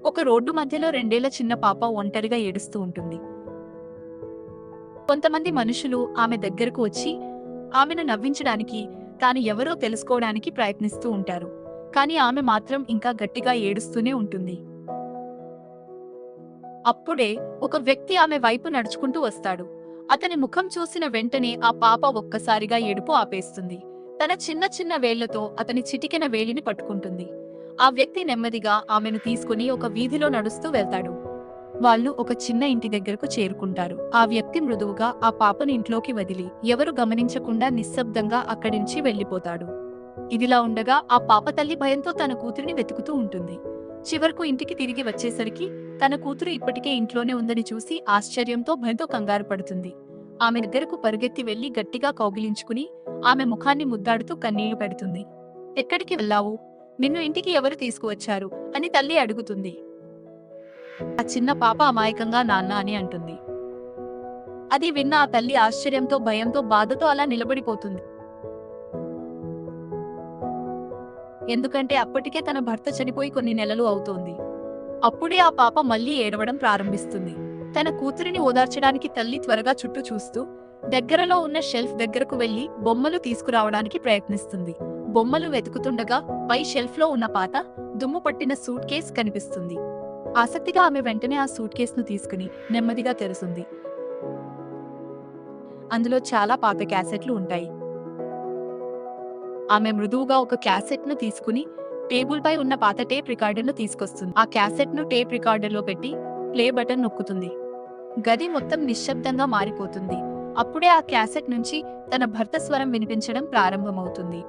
ఒక రోడ్డు మధ్యలో 2 ఏళ్ల చిన్న పాప ఒంటరిగా ఏడుస్తూ ఉంటుంది. కొంతమంది మనుషులు ఆమె దగ్గరకు వచ్చి ఆమెను నవ్వించడానికి, తాను ఎవరో తెలుసుకోవడానికి ప్రయత్నిస్తూ ఉంటారు. కానీ ఆమె మాత్రం ఇంకా గట్టిగా ఏడుస్తూనే ఉంటుంది. అప్పుడే ఒక వ్యక్తి ఆమె వైపు నడుచుకుంటూ వస్తాడు. అతని ముఖం చూసిన వెంటనే ఆ పాప ఒక్కసారిగా ఏడుపు ఆపేస్తుంది. తన చిన్న చిన్న వేళ్లతో అతని చిటికెన వేలిని పట్టుకుంటుంది. ఆ వ్యక్తి నెమ్మదిగా ఆమెను తీసుకుని ఒక వీధిలో నడుస్తూ వెళ్తాడు. వాళ్ళు ఒక చిన్న ఇంటి దగ్గరకు చేరుకుంటారు. ఆ వ్యక్తి మృదువుగా ఆ పాపను ఇంట్లోకి వదిలి ఎవరు గమనించకుండా నిశ్శబ్దంగా అక్కడి నుంచి వెళ్లిపోతాడు. ఇదిలా ఉండగా ఆ పాప తల్లి భయంతో తన కూతురిని వెతుకుతూ ఉంటుంది. చివరకు ఇంటికి తిరిగి వచ్చేసరికి తన కూతురు ఇప్పటికే ఇంట్లోనే ఉందని చూసి ఆశ్చర్యంతో భయంతో కంగారు పడుతుంది. ఆమె దగ్గరకు పరుగెత్తి వెళ్లి గట్టిగా కౌగిలించుకుని ఆమె ముఖాన్ని ముద్దాడుతూ కన్నీళ్లు పెడుతుంది. ఎక్కడికి వెళ్ళావు? నిన్ను ఇంటికి ఎవరు తీసుకువచ్చారు అని తల్లి అడుగుతుంది. ఆ చిన్న పాప అమాయకంగా నాన్న అని అంటుంది. అది విన్న ఆ తల్లి ఆశ్చర్యంతో, భయంతో, బాధతో అలా నిలబడిపోతుంది. ఎందుకంటే అప్పటికే తన భర్త చనిపోయి కొన్ని నెలలు అవుతోంది. అప్పుడే ఆ పాప మళ్లీ ఏడవడం ప్రారంభిస్తుంది. తన కూతురిని ఓదార్చడానికి తల్లి త్వరగా చుట్టూ చూస్తూ దగ్గరలో ఉన్న షెల్ఫ్ దగ్గరకు వెళ్లి బొమ్మలు తీసుకురావడానికి ప్రయత్నిస్తుంది. బొమ్మలు వెతుకుతుండగా పై షెల్ఫ్ లో ఉన్న పాత, దుమ్ము పట్టిన సూట్ కేస్ కనిపిస్తుంది. ఆసక్తిగా ఆమె వెంటనే ఆ సూట్ కేసును తీసుకుని నెమ్మదిగా తెరుస్తుంది. అందులో చాలా పాత క్యాసెట్లు ఉంటాయి. ఆమె మృదువుగా ఒక క్యాసెట్ ను తీసుకుని టేబుల్ పై ఉన్న పాత టేప్ రికార్డర్ ను తీసుకొస్తుంది. ఆ క్యాసెట్ ను టేప్ రికార్డర్ లో పెట్టి ప్లే బటన్ నొక్కుతుంది. గది మొత్తం నిశ్శబ్దంగా మారిపోతుంది. అప్పుడే ఆ క్యాసెట్ నుంచి తన భర్త స్వరం వినిపించడం ప్రారంభమవుతుంది.